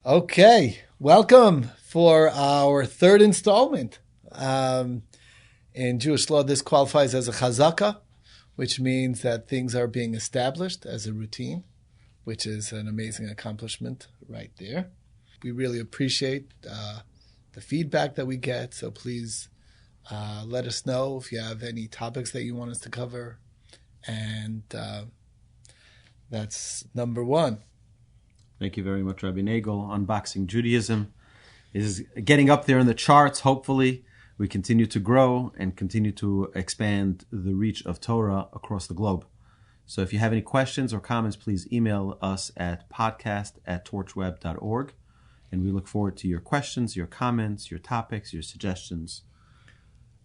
Okay, welcome for our third installment. In Jewish law, this qualifies as a chazaka, which means that things are being established as a routine, which is an amazing accomplishment right there. We really appreciate the feedback that we get, so please let us know if you have any topics that you want us to cover. And that's number one. Thank you very much, Rabbi Nagel. Unboxing Judaism is getting up there in the charts. Hopefully, we continue to grow and continue to expand the reach of Torah across the globe. So if you have any questions or comments, please email us at podcast@torchweb.org. And we look forward to your questions, your comments, your topics, your suggestions.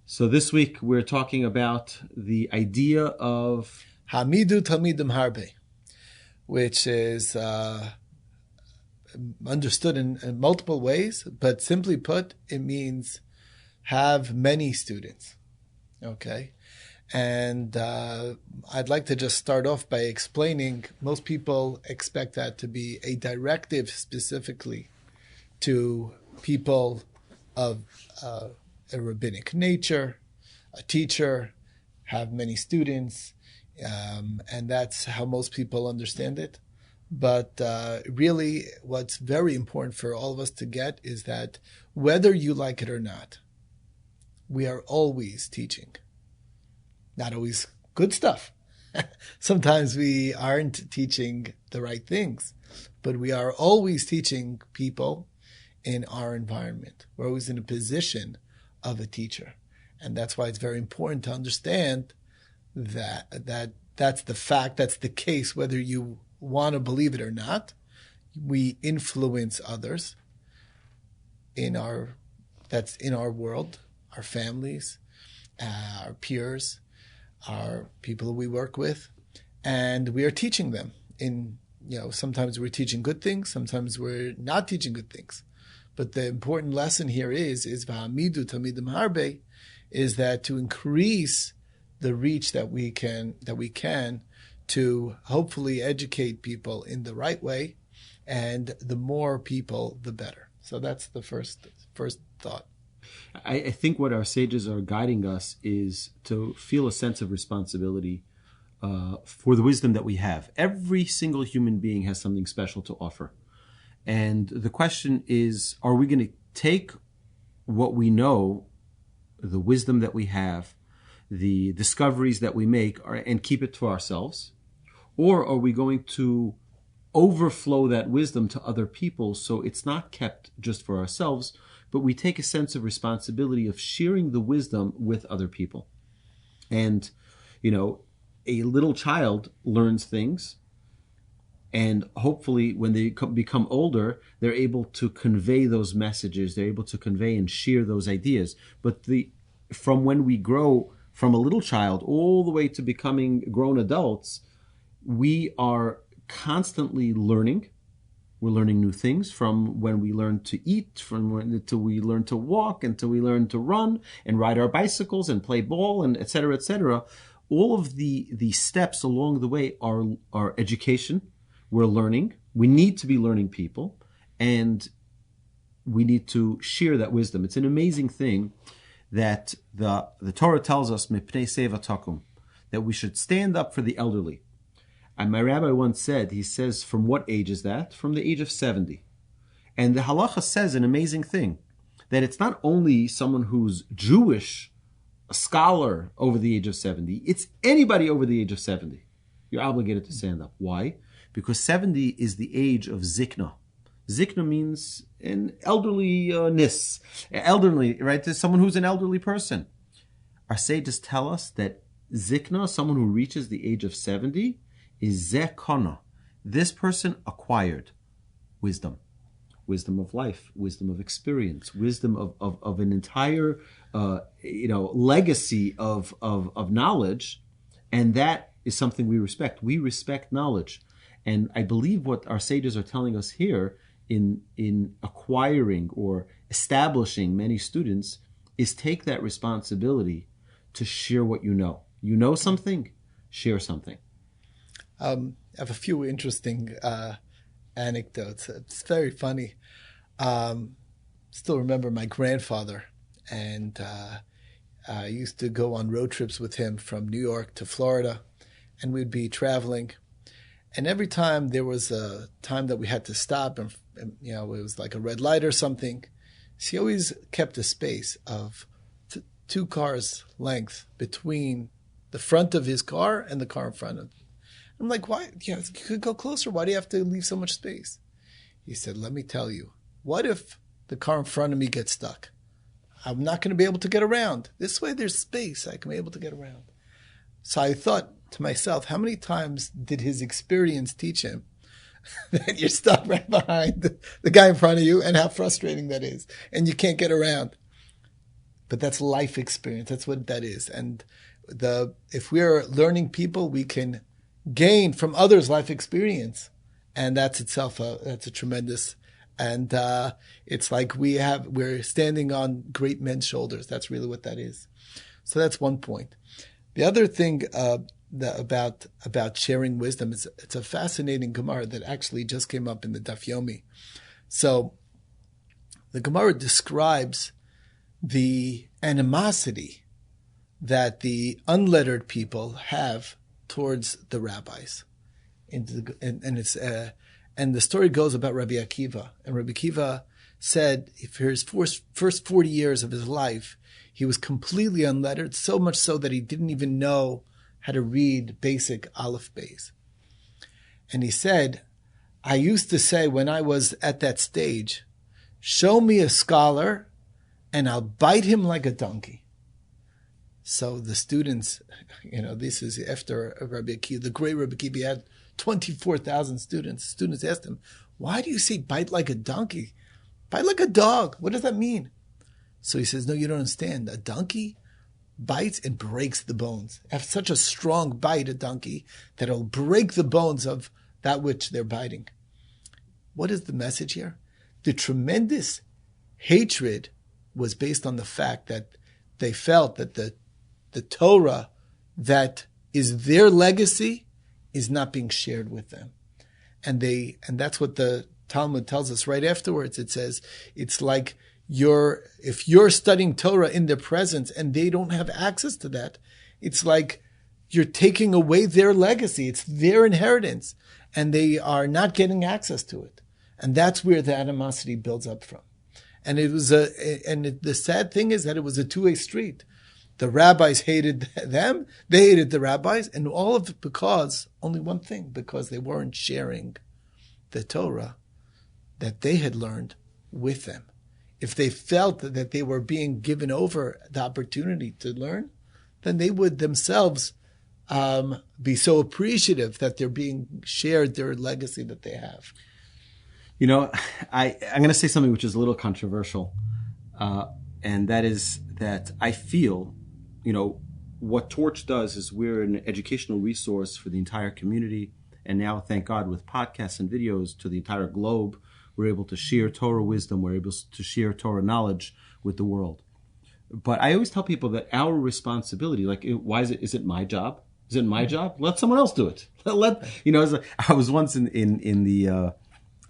So this week, we're talking about the idea of Hamidu Talmidim Harbe, which is understood in multiple ways, but simply put, it means have many students. Okay? And I'd like to just start off by explaining, most people expect that to be a directive specifically to people of a rabbinic nature, a teacher, have many students, and that's how most people understand it. But really, what's very important for all of us to get is that whether you like it or not, we are always teaching. Not always good stuff. Sometimes we aren't teaching the right things, but we are always teaching people in our environment. We're always in a position of a teacher. And that's why it's very important to understand that that's the fact, that's the case, whether you want to believe it or not. We influence others that's in our world, our families, our peers, our people we work with, and we are teaching them. Sometimes we're teaching good things, sometimes we're not teaching good things. But the important lesson here is v'hamidu talmidim harbe, is that to increase the reach that we can to hopefully educate people in the right way, and the more people, the better. So that's the first thought. I think what our sages are guiding us is to feel a sense of responsibility for the wisdom that we have. Every single human being has something special to offer. And the question is, are we going to take what we know, the wisdom that we have, the discoveries that we make, and keep it to ourselves? Or are we going to overflow that wisdom to other people so it's not kept just for ourselves, but we take a sense of responsibility of sharing the wisdom with other people? And, a little child learns things, and hopefully when they become older, they're able to convey those messages, they're able to convey and share those ideas. But from when we grow from a little child all the way to becoming grown adults, we are constantly learning. We're learning new things from when we learn to eat, until we learn to walk, until we learn to run and ride our bicycles and play ball, and et cetera, et cetera. All of the steps along the way are education. We're learning. We need to be learning people, and we need to share that wisdom. It's an amazing thing that the Torah tells us, mipnei seva takum, that we should stand up for the elderly. And my rabbi once said, he says, from what age is that? From the age of 70. And the halacha says an amazing thing, that it's not only someone who's Jewish, a scholar over the age of 70, it's anybody over the age of 70. You're obligated to stand up. Why? Because 70 is the age of zikna. Zikna means an elderliness. Elderly, right? There's someone who's an elderly person. Our sages tell us that zikna, someone who reaches the age of 70, is zekona. This person acquired wisdom. Wisdom of life, wisdom of experience, wisdom of an entire legacy of knowledge. And that is something we respect. We respect knowledge. And I believe what our sages are telling us here in acquiring or establishing many students is take that responsibility to share what you know. You know something, share something. I have a few interesting anecdotes. It's very funny. Still remember my grandfather, and I used to go on road trips with him from New York to Florida, and we'd be traveling. And every time there was a time that we had to stop, and it was like a red light or something, he always kept a space of 2 cars length between the front of his car and the car in front of him. I'm like, why? You could go closer. Why do you have to leave so much space? He said, let me tell you, what if the car in front of me gets stuck? I'm not going to be able to get around. This way there's space. I can be able to get around. So I thought to myself, how many times did his experience teach him that you're stuck right behind the guy in front of you, and how frustrating that is, and you can't get around? But that's life experience. That's what that is. And if we're learning people, we can gain from others' life experience, and that's itself that's a tremendous. And it's like we're standing on great men's shoulders. That's really what that is. So that's one point. The other thing about sharing wisdom is it's a fascinating Gemara that actually just came up in the Daf Yomi. So the Gemara describes the animosity that the unlettered people have towards the rabbis, and the story goes about Rabbi Akiva. And Rabbi Akiva said, for his first 40 years of his life, he was completely unlettered, so much so that he didn't even know how to read basic Aleph Beis. And he said, I used to say when I was at that stage, show me a scholar and I'll bite him like a donkey. So the students, this is after Rabbi Akiva, the great Rabbi Akiva, he had 24,000 students. Students asked him, why do you say bite like a donkey? Bite like a dog. What does that mean? So he says, no, you don't understand. A donkey bites and breaks the bones. Have such a strong bite, a donkey, that it'll break the bones of that which they're biting. What is the message here? The tremendous hatred was based on the fact that they felt that the Torah that is their legacy is not being shared with them. And that's what the Talmud tells us right afterwards. It says, it's like if you're studying Torah in their presence and they don't have access to that, it's like you're taking away their legacy. It's their inheritance, and they are not getting access to it. And that's where the animosity builds up from. And the sad thing is that it was a two-way street. The rabbis hated them, they hated the rabbis, and all of it because only one thing, because they weren't sharing the Torah that they had learned with them. If they felt that they were being given over the opportunity to learn, then they would themselves be so appreciative that they're being shared their legacy that they have. I'm going to say something which is a little controversial, and that is that I feel, what Torch does is we're an educational resource for the entire community, and now, thank God, with podcasts and videos to the entire globe, we're able to share Torah wisdom, we're able to share Torah knowledge with the world. But I always tell people that our responsibility, why is it my job? Is it my job? Let someone else do it. I was once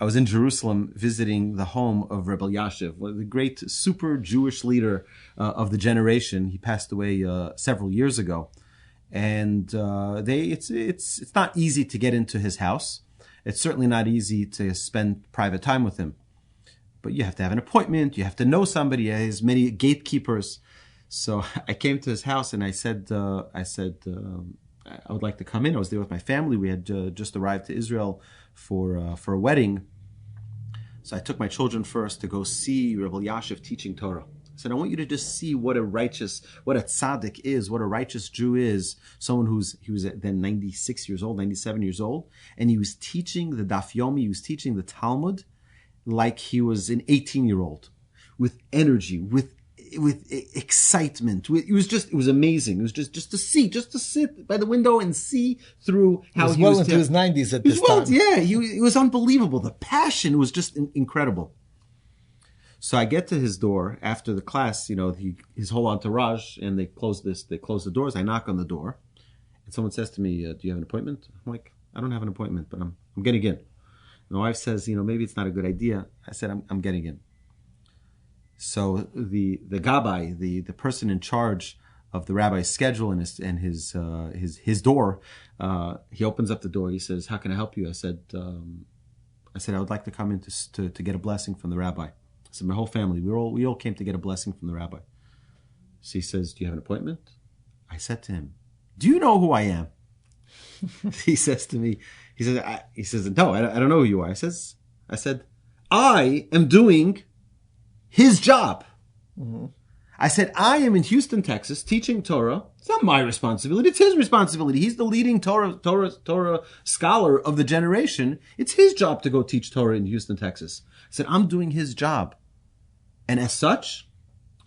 I was in Jerusalem visiting the home of Rabbi Yaakov, the great super Jewish leader of the generation. He passed away several years ago, and it's not easy to get into his house. It's certainly not easy to spend private time with him, but you have to have an appointment. You have to know somebody. He has many gatekeepers. So I came to his house and I said, I would like to come in. I was there with my family. We had just arrived to Israel for a wedding. So I took my children first to go see Rabbi Yaakov teaching Torah. I said, I want you to just see what a tzaddik is, what a righteous Jew is. Someone he was then 96 years old, 97 years old. And he was teaching the Daf Yomi, he was teaching the Talmud like he was an 18-year-old, with energy, with excitement. It was amazing. It was just to sit by the window and see through how he was into his 90s at this time. Yeah, it was unbelievable. The passion was just incredible. So I get to his door after the class, his whole entourage, and they close the doors. I knock on the door, and someone says to me, do you have an appointment? I'm like, I don't have an appointment, but I'm getting in. My wife says, maybe it's not a good idea. I said, I'm getting in. So the gabbai, the person in charge of the rabbi's schedule and his door, he opens up the door. He says, "How can I help you?" I said, "I would like to come in to get a blessing from the rabbi." I said, "My whole family, we all came to get a blessing from the rabbi." So he says, "Do you have an appointment?" I said to him, "Do you know who I am?" He says to me, he says, "No, I don't know who you are." I said, "I am doing his job." Mm-hmm. I said, "I am in Houston, Texas, teaching Torah. It's not my responsibility. It's his responsibility. He's the leading Torah scholar of the generation. It's his job to go teach Torah in Houston, Texas." I said, "I'm doing his job. And as such,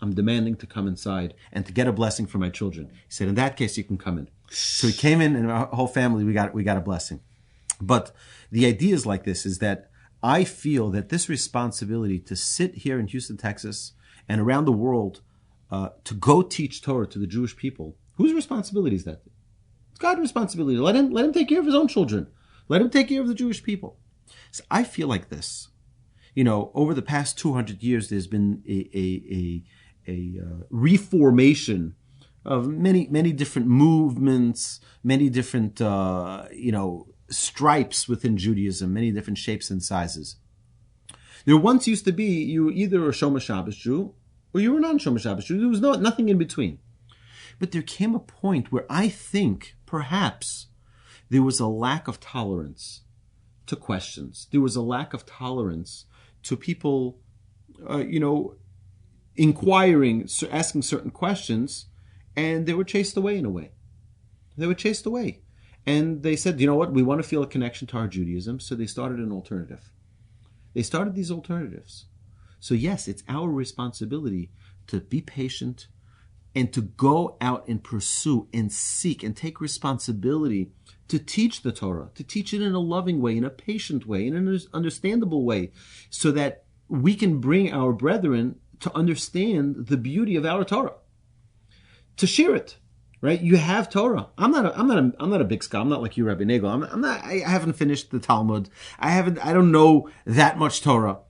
I'm demanding to come inside and to get a blessing for my children." He said, "In that case, you can come in." So he came in, and our whole family, we got a blessing. But the idea is like this, is that I feel that this responsibility to sit here in Houston, Texas, and around the world, to go teach Torah to the Jewish people, whose responsibility is that? It's God's responsibility. Let him take care of his own children. Let him take care of the Jewish people. So I feel like this. Over the past 200 years, there's been a reformation of many different movements, many different stripes within Judaism, many different shapes and sizes. There once used to be, you were either a Shomer Shabbos Jew or you were a non-Shomer Shabbos Jew. There was nothing in between. But there came a point where I think perhaps there was a lack of tolerance to questions. There was a lack of tolerance to people, inquiring, asking certain questions, and they were chased away in a way. They were chased away. And they said, "You know what? We want to feel a connection to our Judaism." So they started an alternative. They started these alternatives. So yes, it's our responsibility to be patient and to go out and pursue and seek and take responsibility to teach the Torah, to teach it in a loving way, in a patient way, in an understandable way, so that we can bring our brethren to understand the beauty of our Torah, to share it. Right? You have Torah. I'm not a big scholar. I'm not like you, Rabbi Nagel. I haven't finished the Talmud. I don't know that much Torah.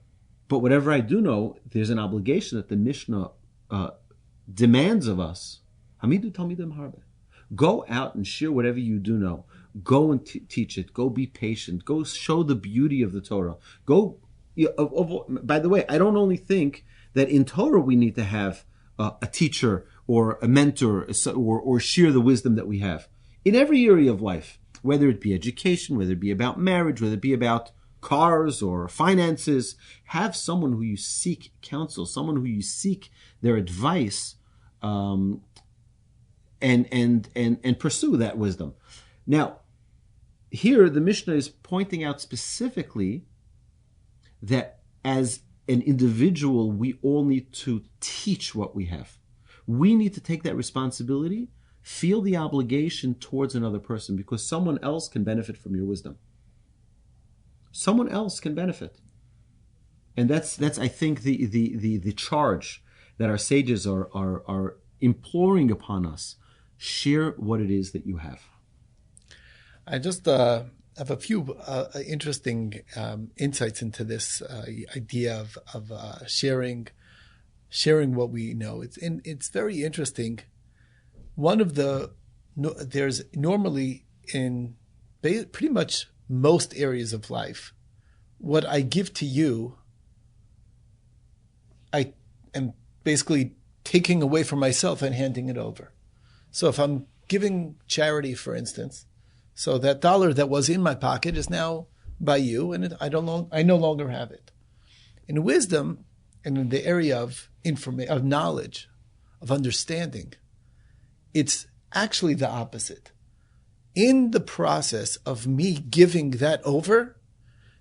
But whatever I do know, there's an obligation that the Mishnah demands of us. Hamidu Talmidim Harbe. Go out and share whatever you do know. Go and teach it. Go be patient. Go show the beauty of the Torah. Go. By the way, I don't only think that in Torah we need to have a teacher or a mentor or share the wisdom that we have. In every area of life, whether it be education, whether it be about marriage, whether it be about cars or finances, have someone who you seek counsel, someone who you seek their advice, and pursue that wisdom. Now, here the Mishnah is pointing out specifically that as an individual, we all need to teach what we have. We need to take that responsibility, feel the obligation towards another person, because someone else can benefit from your wisdom. Someone else can benefit. And that's I think the charge that our sages are imploring upon us. Share what it is that you have. I just have a few interesting insights into this idea of sharing what we know. It's very interesting. There's normally in pretty much most areas of life, what I give to you, I am basically taking away from myself and handing it over. So if I'm giving charity, for instance, so that dollar that was in my pocket is now by you, and I no longer have it. In wisdom, and in the area of of knowledge, of understanding, it's actually the opposite. In the process of me giving that over,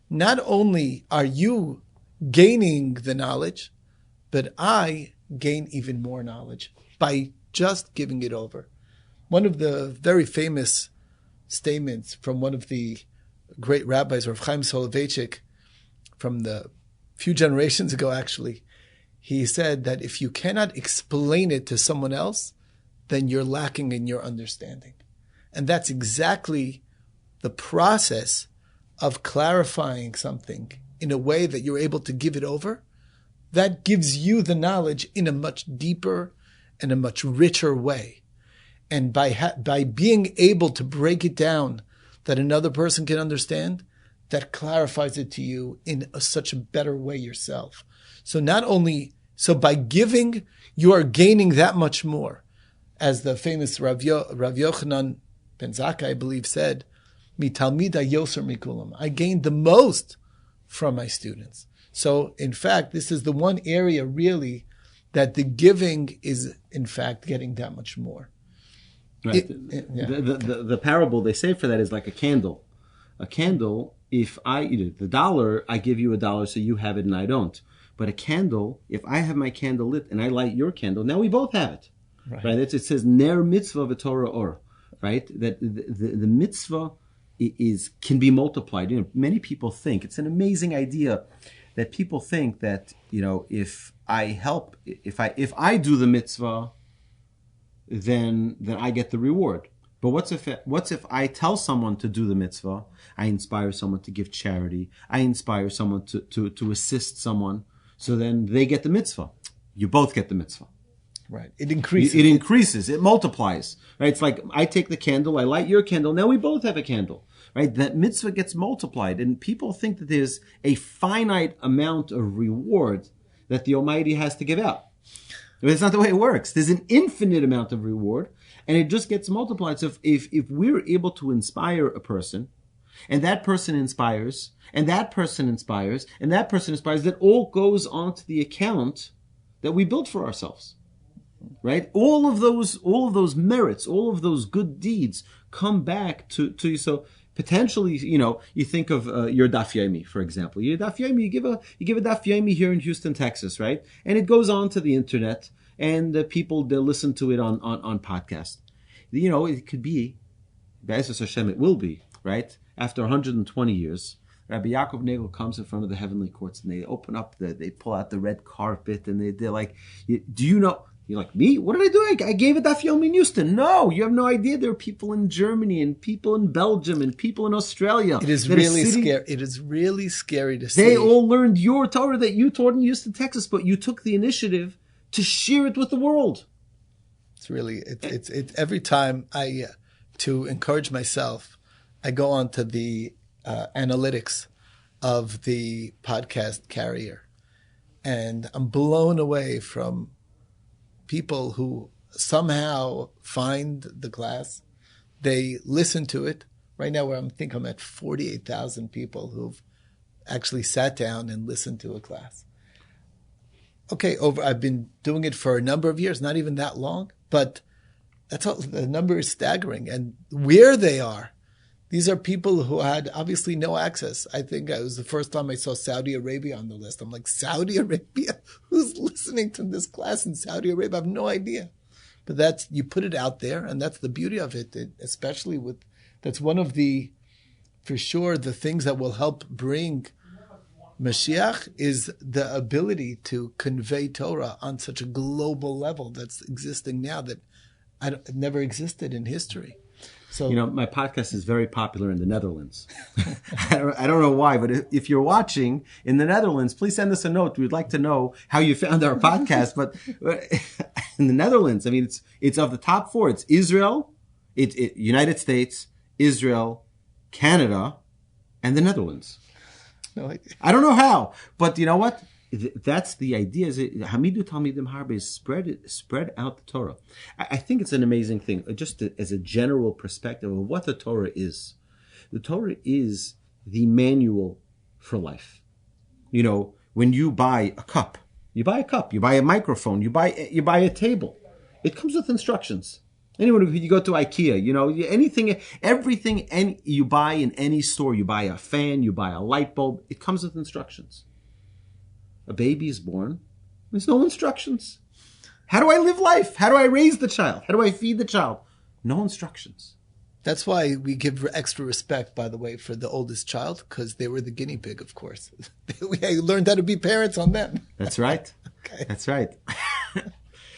not only are you gaining the knowledge, but I gain even more knowledge by just giving it over. One of the very famous statements from one of the great rabbis, Rav Chaim Soloveitchik, from the few generations ago actually, he said that if you cannot explain it to someone else, then you're lacking in your understanding. And that's exactly the process of clarifying something in a way that you're able to give it over, that gives you the knowledge in a much deeper and a much richer way. And by being able to break it down that another person can understand, that clarifies it to you in such a better way yourself. So by giving, you are gaining that much more. As the famous Rav Yochanan ben Zakkai, I believe, said, Mi talmida yoser mikulam. I gained the most from my students. So, in fact, this is the one area really that the giving is, in fact, getting that much more. Right. The parable they say for that is like a candle. A candle, if the dollar, I give you $1 so you have it and I don't. But a candle, if I have my candle lit and I light your candle, now we both have it. Right? It says, ner mitzvah v'torah or. Right? That the mitzvah can be multiplied. Many people think, it's an amazing idea that people think that, if I do the mitzvah, then I get the reward. But what's if I tell someone to do the mitzvah, I inspire someone to give charity, I inspire someone to assist someone, so then they get the mitzvah. You both get the mitzvah. Right. It increases. It increases. It multiplies. Right. It's like I take the candle, I light your candle, now we both have a candle. Right. That mitzvah gets multiplied. And people think that there's a finite amount of reward that the Almighty has to give out. But it's not the way it works. There's an infinite amount of reward, and it just gets multiplied. So if we're able to inspire a person, and that person inspires, and that person inspires, and that person inspires, that all goes onto the account that we built for ourselves. Right? All of those merits, all of those good deeds come back to you. So potentially, you think of your daf yomi, for example. Your daf yomi, you give a daf yomi here in Houston, Texas, right? And it goes on to the internet, and people, they'll listen to it on podcast. It could be, B'ezras Hashem, it will be, right? After 120 years, Rabbi Yaakov Nagel comes in front of the heavenly courts, and they open up, they pull out the red carpet, and they're like, do you know? You're like, me? What did I do? I gave a daf yomi in Houston. No, you have no idea. There are people in Germany and people in Belgium and people in Australia. It is really scary. It is really scary to see. They all learned your Torah that you taught in Houston, Texas, but you took the initiative to share it with the world. It's really, it's every time to encourage myself, I go on to the analytics of the podcast carrier, and I'm blown away from people who somehow find the class, they listen to it. Right now, I think I'm at 48,000 people who've actually sat down and listened to a class. Okay, I've been doing it for a number of years, not even that long, but the number is staggering. And where they are, these are people who had obviously no access. I think it was the first time I saw Saudi Arabia on the list. I'm like, Saudi Arabia? Who's listening to this class in Saudi Arabia? I have no idea. But you put it out there, and that's the beauty of it, especially that's one of for sure, the things that will help bring Mashiach is the ability to convey Torah on such a global level that's existing now that never existed in history. So, my podcast is very popular in the Netherlands. I don't know why, but if you're watching in the Netherlands, please send us a note. We'd like to know how you found our podcast. But in the Netherlands, it's of the top 4. It's Israel, United States, Israel, Canada, and the Netherlands. No idea. I don't know how, but you know what? That's the idea. Hamidu Talmidim Harbe is spread out the Torah. I think it's an amazing thing, just as a general perspective of what the Torah is. The Torah is the manual for life. When you buy a cup, you buy a microphone, you buy a table. It comes with instructions. Anyone, you go to IKEA, everything you buy in any store, you buy a fan, you buy a light bulb, it comes with instructions. A baby is born. There's no instructions. How do I live life? How do I raise the child? How do I feed the child? No instructions. That's why we give extra respect, by the way, for the oldest child, because they were the guinea pig, of course. We learned how to be parents on them. That's right. Okay. That's right.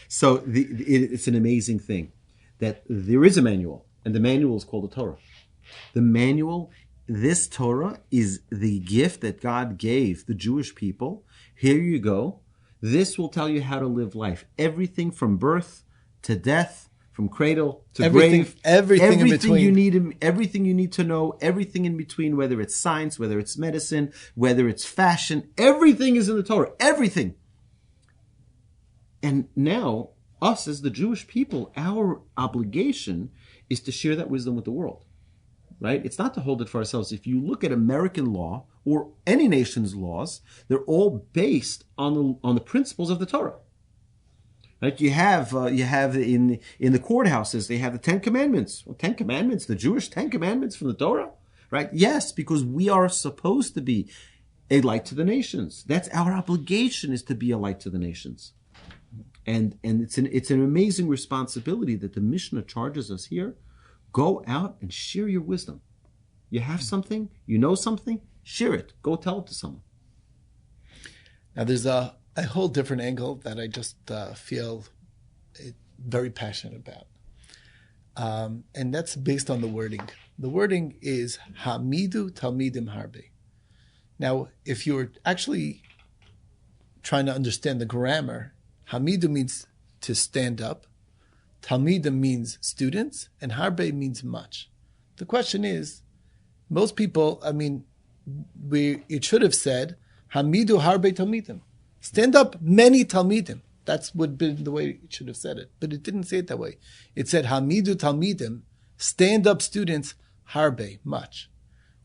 So it's an amazing thing that there is a manual, and the manual is called the Torah. The manual this Torah is the gift that God gave the Jewish people. Here you go. This will tell you how to live life. Everything from birth to death, from cradle to grave. Everything in between. Everything you need to know, everything in between, whether it's science, whether it's medicine, whether it's fashion, everything is in the Torah. Everything. And now, us as the Jewish people, our obligation is to share that wisdom with the world. Right? It's not to hold it for ourselves. If you look at American law or any nation's laws, they're all based on the principles of the Torah. Right? You have in the courthouses, they have the 10 Commandments. Well, 10 Commandments, the Jewish 10 Commandments from the Torah. Right? Yes, because we are supposed to be a light to the nations. That's our obligation, is to be a light to the nations. And it's an amazing responsibility that the Mishnah charges us here. Go out and share your wisdom. You have something, you know something, share it. Go tell it to someone. Now there's a whole different angle that I just feel very passionate about. And that's based on the wording. The wording is Hamidu Talmidim Harbe. Now, if you're actually trying to understand the grammar, Hamidu means to stand up. Talmidim means students, and Harbe means much. The question is, most people, it should have said, Hamidu Harbe Talmidim. Stand up many Talmidim. That's would be the way it should have said it. But it didn't say it that way. It said, Hamidu Talmidim, stand up students, Harbe, much.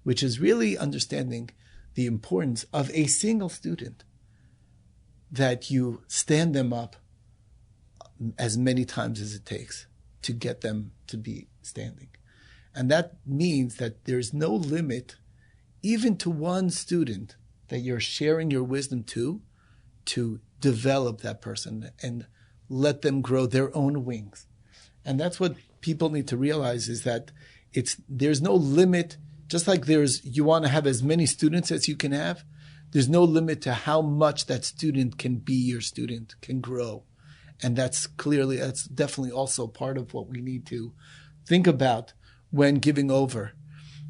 Which is really understanding the importance of a single student, that you stand them up as many times as it takes to get them to be standing. And that means that there's no limit, even to one student that you're sharing your wisdom to develop that person and let them grow their own wings. And that's what people need to realize, is that there's no limit. Just like you want to have as many students as you can have, there's no limit to how much that student can be your student, can grow. And that's definitely also part of what we need to think about when giving over.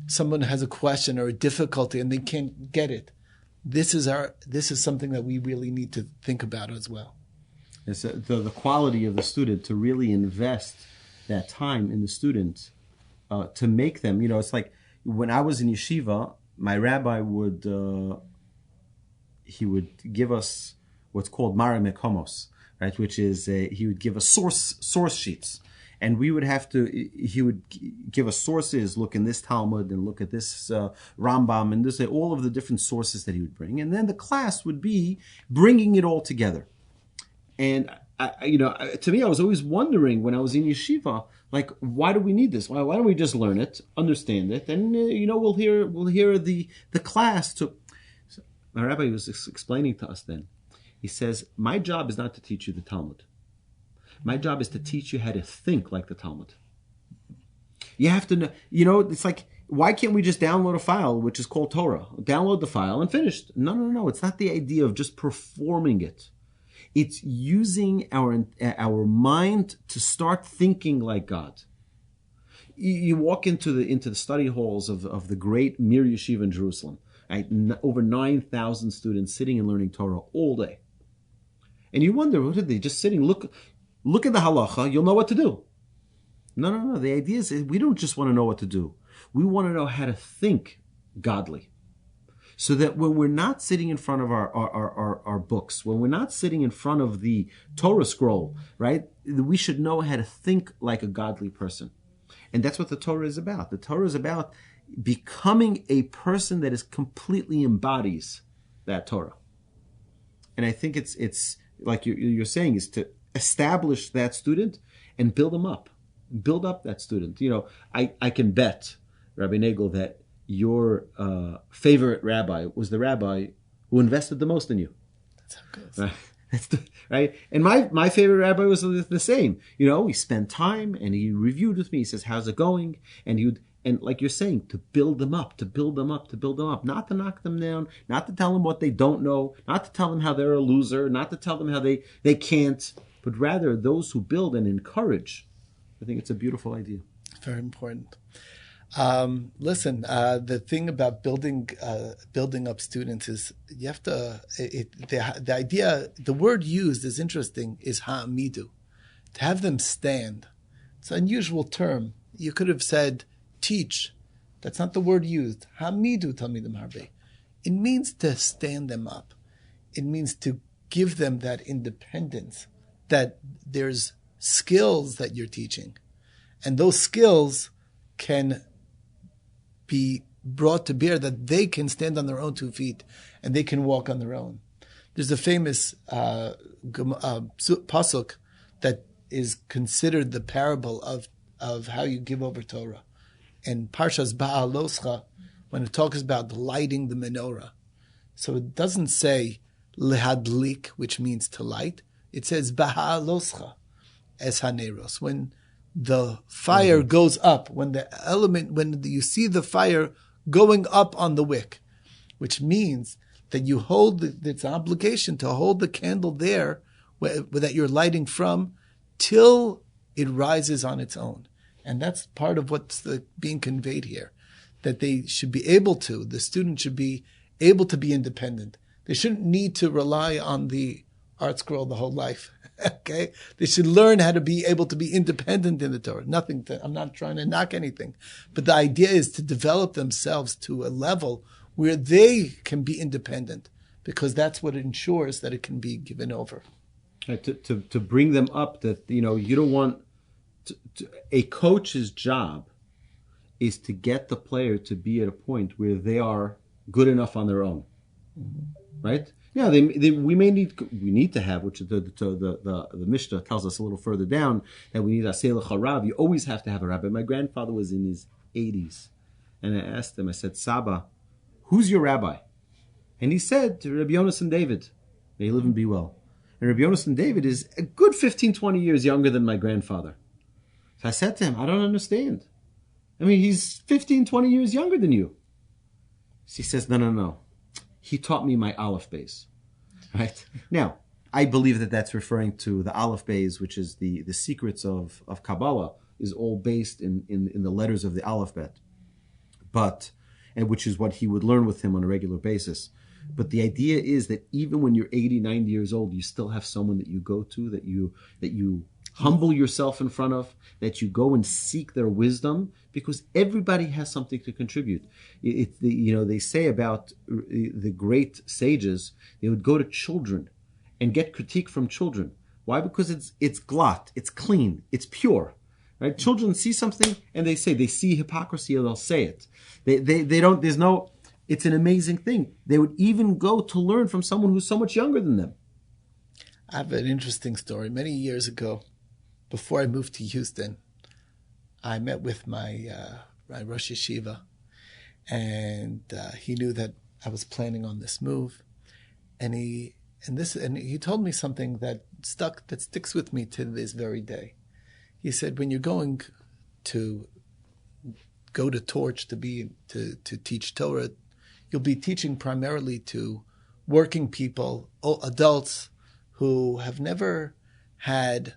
Someone has a question or a difficulty and they can't get it. This is something that we really need to think about as well. It's the quality of the student, to really invest that time in the student, to make them, it's like when I was in yeshiva, my rabbi would give us what's called Mara Mekomos, right? Which is he would give us source sheets, and he would give us sources. Look in this Talmud and look at this Rambam, and this all of the different sources that he would bring, and then the class would be bringing it all together. And to me, I was always wondering when I was in yeshiva, like, why do we need this? Why don't we just learn it, understand it, and we'll hear the class. So my rabbi was explaining to us then. He says, my job is not to teach you the Talmud. My job is to teach you how to think like the Talmud. You have to know, it's like, why can't we just download a file which is called Torah? Download the file and finished. No. It's not the idea of just performing it. It's using our mind to start thinking like God. You walk into the study halls of the great Mir Yeshiva in Jerusalem. Right? Over 9,000 students sitting and learning Torah all day. And you wonder, what are they just sitting? Look at the halacha, you'll know what to do. No. The idea is we don't just want to know what to do. We want to know how to think godly. So that when we're not sitting in front of our books, when we're not sitting in front of the Torah scroll, right, we should know how to think like a godly person. And that's what the Torah is about. The Torah is about becoming a person that is completely embodies that Torah. And I think it's like you're saying, is to establish that student and build them up. Build up that student. I can bet, Rabbi Nagel, that your favorite rabbi was the rabbi who invested the most in you. That's how it goes. Right? And my favorite rabbi was the same. He spent time and he reviewed with me. He says, how's it going? And like you're saying, to build them up, not to knock them down, not to tell them what they don't know, not to tell them how they're a loser, not to tell them how they can't, but rather those who build and encourage. I think it's a beautiful idea. Very important. Listen, the thing about building up students is you have to. The idea, the word used is interesting. Is ha'amidu, to have them stand. It's an unusual term. You could have said teach. That's not the word used. Ha'amidu talmidim harbe. It means to stand them up. It means to give them that independence. That there's skills that you're teaching, and those skills can be brought to bear, that they can stand on their own 2 feet and they can walk on their own. There's a famous pasuk that is considered the parable of how you give over Torah. In Parshas Ba'aloscha, when it talks about lighting the menorah. So it doesn't say lehadlik, which means to light. It says Ba'aloscha es haneros. When the fire goes up, when you see the fire going up on the wick, which means that you hold, it's an obligation to hold the candle there that you're lighting from till it rises on its own. And that's part of what's being conveyed here, that they should be able to, the student should be able to be independent. They shouldn't need to rely on the art scroll the whole life. Okay, they should learn how to be able to be independent in the Torah. I'm not trying to knock anything, but the idea is to develop themselves to a level where they can be independent, because that's what ensures that it can be given over. Right, to bring them up, that you don't want a coach's job is to get the player to be at a point where they are good enough on their own, right? Yeah, we need to have, which the Mishnah tells us a little further down, that we need aseh l'charav. You always have to have a rabbi. My grandfather was in his 80s, and I asked him, I said, Saba, who's your rabbi? And he said, Rabbi Yonasan David. May he live and be well. And Rabbi Yonasan David is a good 15, 20 years younger than my grandfather. So I said to him, I don't understand. I mean, he's 15, 20 years younger than you. So he says, no. He taught me my Aleph Beis. Right? Now, I believe that that's referring to the Aleph Beis, which is the secrets of Kabbalah, is all based in the letters of the alphabet. And which is what he would learn with him on a regular basis. But the idea is that even when you're 80, 90 years old, you still have someone that you go to, that you humble yourself in front of, that you go and seek their wisdom, because everybody has something to contribute. They say about the great sages, they would go to children and get critique from children. Why? Because it's glatt, it's clean, it's pure. Right? Children see something and they see hypocrisy, or they'll say it. They don't. There's no. It's an amazing thing. They would even go to learn from someone who's so much younger than them. I have an interesting story. Many years ago, before I moved to Houston, I met with my Rosh Yeshiva, and he knew that I was planning on this move, and he told me something that sticks with me to this very day. He said, when you're going to go to Torch to teach Torah, you'll be teaching primarily to working people, adults who have never had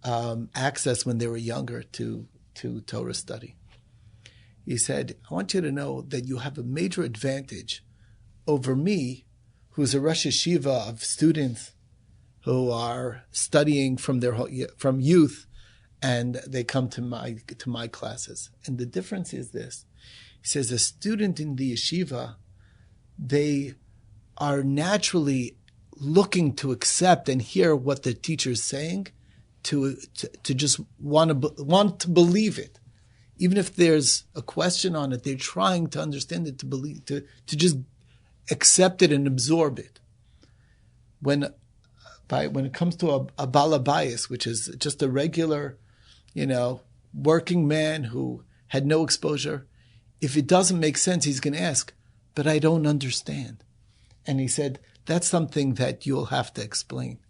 access when they were younger to Torah study. He said, I want you to know that you have a major advantage over me, who's a Rosh Yeshiva of students who are studying from youth, and they come to my classes. And the difference is this. He says, a student in the yeshiva, they are naturally looking to accept and hear what the teacher is saying, to just want to believe it. Even if there's a question on it, they're trying to understand it, to believe, to just accept it and absorb it. When it comes to a balabayas, which is just a regular, working man who had no exposure, if it doesn't make sense, he's going to ask, but I don't understand. And he said, that's something that you'll have to explain.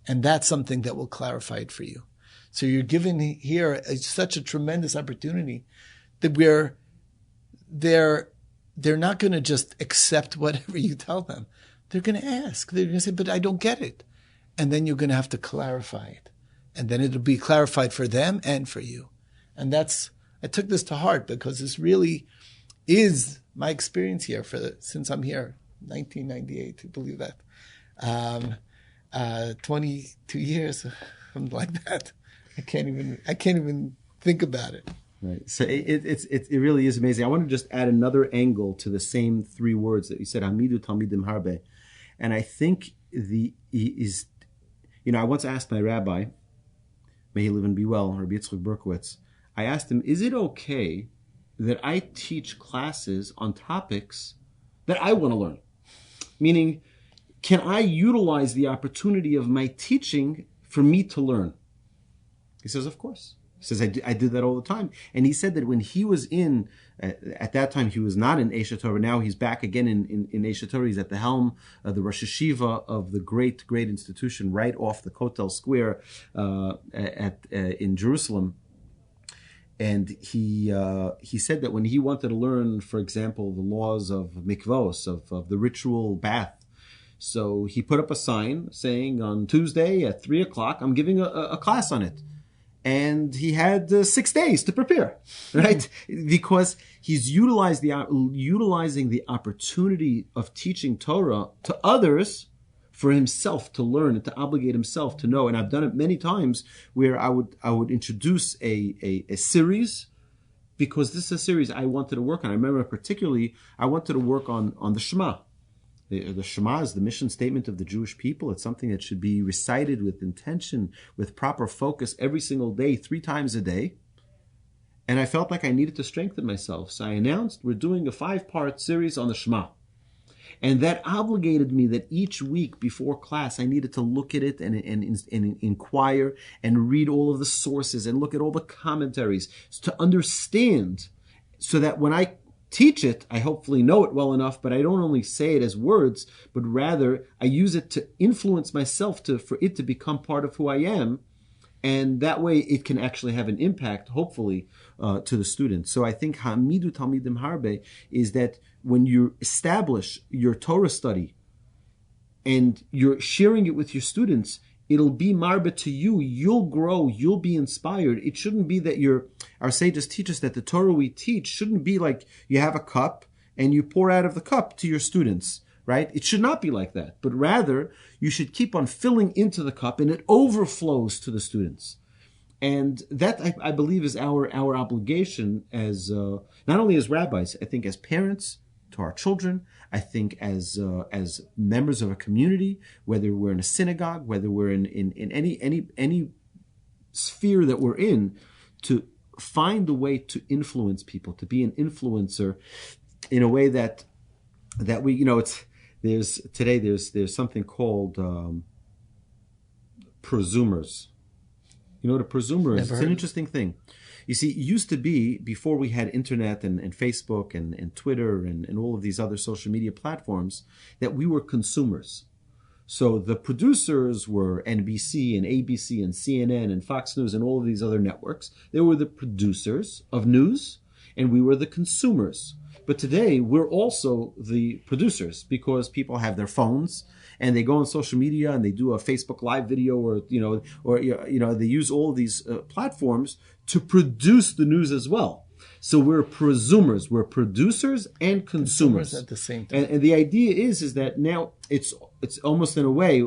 And that's something that will clarify it for you. So you're given here such a tremendous opportunity that they're not going to just accept whatever you tell them. They're going to ask. They're going to say, but I don't get it. And then you're going to have to clarify it. And then it'll be clarified for them and for you. And that's I took this to heart because this really is my experience here since I'm here, 1998, to believe that. 22 years, something like that. I can't even think about it. Right. So it really is amazing. I want to just add another angle to the same three words that you said, Hamidu Talmidim Harbe. And I think I once asked my rabbi, may he live and be well, Rabbi Yitzchak Berkowitz, I asked him, is it okay that I teach classes on topics that I want to learn? Meaning, can I utilize the opportunity of my teaching for me to learn? He says, of course. He says, I did that all the time. And he said that when he was at that time, he was not in Eish Torah. Now he's back again in Eish Torah. He's at the helm of the Rosh Hashiva of the great institution right off the Kotel Square in Jerusalem. And he said that when he wanted to learn, for example, the laws of mikvos, of the ritual bath, so he put up a sign saying on Tuesday at 3:00, I'm giving a class on it. And he had 6 days to prepare, right? Because he's utilizing the opportunity of teaching Torah to others for himself to learn and to obligate himself to know. And I've done it many times where I would introduce a series, because this is a series I wanted to work on. I remember particularly I wanted to work on the Shema. The Shema is the mission statement of the Jewish people. It's something that should be recited with intention, with proper focus every single day, 3 times a day. And I felt like I needed to strengthen myself. So I announced we're doing a 5-part series on the Shema. And that obligated me that each week before class, I needed to look at it and inquire and read all of the sources and look at all the commentaries to understand, so that when I teach it, I hopefully know it well enough, but I don't only say it as words, but rather I use it to influence myself for it to become part of who I am. And that way it can actually have an impact, hopefully, to the students. So I think Hamidu Talmidim Harbe is that when you establish your Torah study and you're sharing it with your students, it'll be marba to you. You'll grow. You'll be inspired. It shouldn't be that our sages teach us that the Torah we teach shouldn't be like you have a cup and you pour out of the cup to your students, right? It should not be like that. But rather, you should keep on filling into the cup and it overflows to the students. And that, I believe, is our obligation as not only as rabbis, I think as parents to our children, I think as members of a community, whether we're in a synagogue, whether we're in any sphere that we're in, to find a way to influence people, to be an influencer in a way that we, there's something called prosumers. You know what a prosumer is? It's an interesting thing. You see, it used to be, before we had internet and Facebook and Twitter and all of these other social media platforms, that we were consumers. So the producers were NBC and ABC and CNN and Fox News and all of these other networks. They were the producers of news, and we were the consumers. But today, we're also the producers, because people have their phones and they go on social media and they do a Facebook Live video, or they use all of these platforms to produce the news as well. So we're prosumers, we're producers and consumers at the same time. And the idea is that now it's almost, in a way,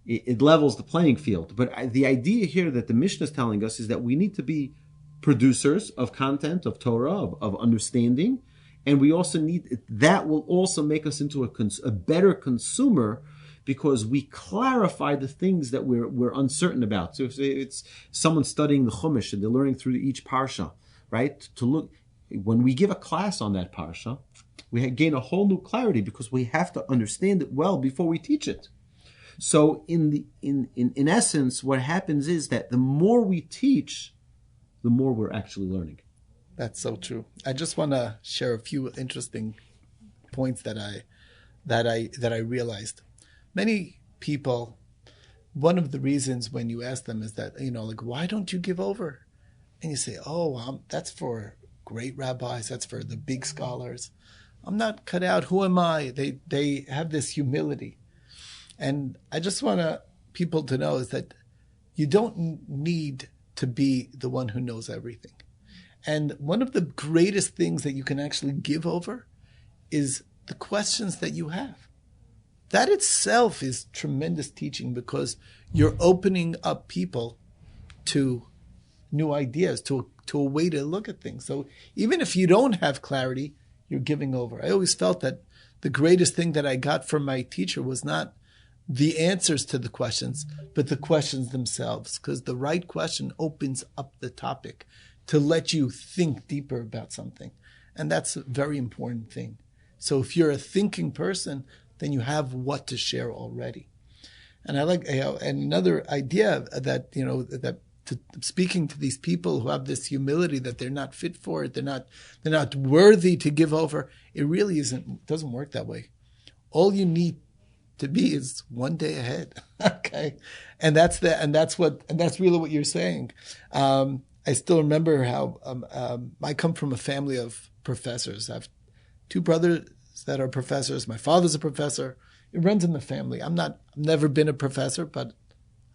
it levels the playing field. But the idea here that the Mishnah is telling us is that we need to be producers of content, of Torah, of understanding. And we also that will also make us into a better consumer, because we clarify the things that we're uncertain about. So if it's someone studying the Chumash and they're learning through each parsha, right? To look, when we give a class on that parsha, we gain a whole new clarity, because we have to understand it well before we teach it. So in essence, what happens is that the more we teach, the more we're actually learning. That's so true. I just want to share a few interesting points that I realized. Many people, one of the reasons when you ask them is that, why don't you give over? And you say, that's for great rabbis. That's for the big scholars. I'm not cut out. Who am I? They have this humility. And I just want people to know is that you don't need to be the one who knows everything. And one of the greatest things that you can actually give over is the questions that you have. That itself is tremendous teaching, because you're opening up people to new ideas, to a way to look at things. So even if you don't have clarity, you're giving over. I always felt that the greatest thing that I got from my teacher was not the answers to the questions, but the questions themselves, because the right question opens up the topic to let you think deeper about something. And that's a very important thing. So if you're a thinking person, then you have what to share already. And I like, and another idea that, speaking to these people who have this humility that they're not fit for it, they're not worthy to give over. It really doesn't work that way. All you need to be is one day ahead. Okay. And that's really what you're saying. I still remember how, I come from a family of professors. I have two brothers that are professors. My father's a professor. It runs in the family. I've never been a professor, but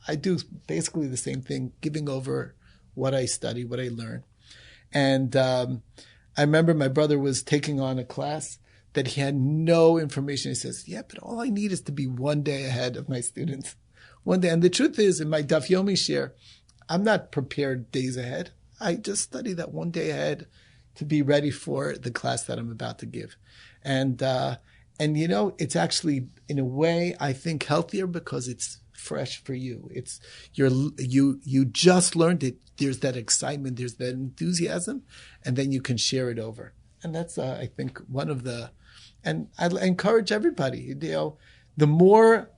I do basically the same thing, giving over what I study, what I learn. And I remember my brother was taking on a class that he had no information. He says, yeah, but all I need is to be one day ahead of my students. One day. And the truth is, in my Daf Yomi share, I'm not prepared days ahead. I just study that one day ahead to be ready for the class that I'm about to give. And it's actually, in a way, I think healthier, because it's fresh for you. You just learned it. There's that excitement, there's that enthusiasm, and then you can share it over. And that's, I think, one of and I encourage everybody, the more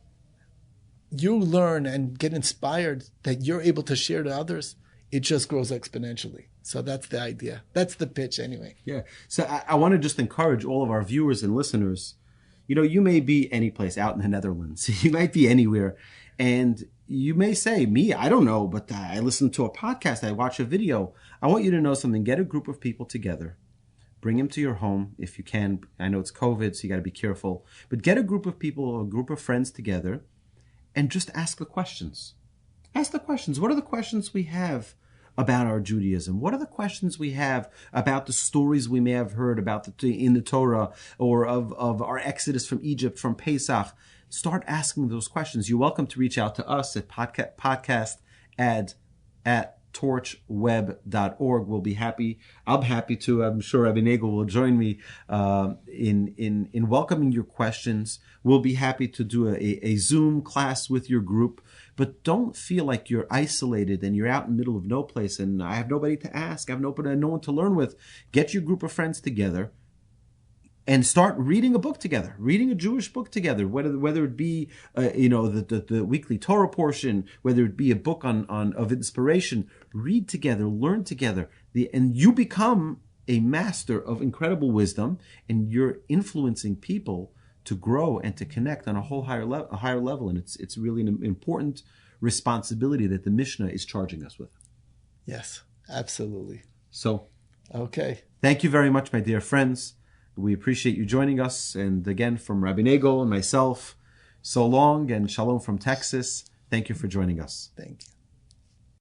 you learn and get inspired that you're able to share to others, it just grows exponentially. So that's the idea. That's the pitch anyway. Yeah. So I want to just encourage all of our viewers and listeners. You may be any place out in the Netherlands. You might be anywhere. And you may say, me, I don't know, but I listen to a podcast, I watch a video. I want you to know something. Get a group of people together. Bring them to your home if you can. I know it's COVID, so you got to be careful. But get a group of people, a group of friends together, and just ask the questions. Ask the questions. What are the questions we have about our Judaism? What are the questions we have about the stories we may have heard about in the Torah, or of our exodus from Egypt, from Pesach? Start asking those questions. You're welcome to reach out to us at podcast at torchweb.org. We'll be happy. I'm happy to. I'm sure Rabbi Nagel will join me in welcoming your questions. We'll be happy to do a Zoom class with your group. But don't feel like you're isolated and you're out in the middle of no place and I have nobody to ask. I have no one to learn with. Get your group of friends together and start reading a book together, reading a Jewish book together, whether it be the weekly Torah portion, whether it be a book of inspiration. Read together, learn together, and you become a master of incredible wisdom, and you're influencing people to grow and to connect on a higher level, and it's really an important responsibility that the Mishnah is charging us with. Yes, absolutely. So, okay, thank you very much, my dear friends. We appreciate you joining us. And again, from Rabbi Nagel and myself, so long, and shalom from Texas. Thank you for joining us. Thank you.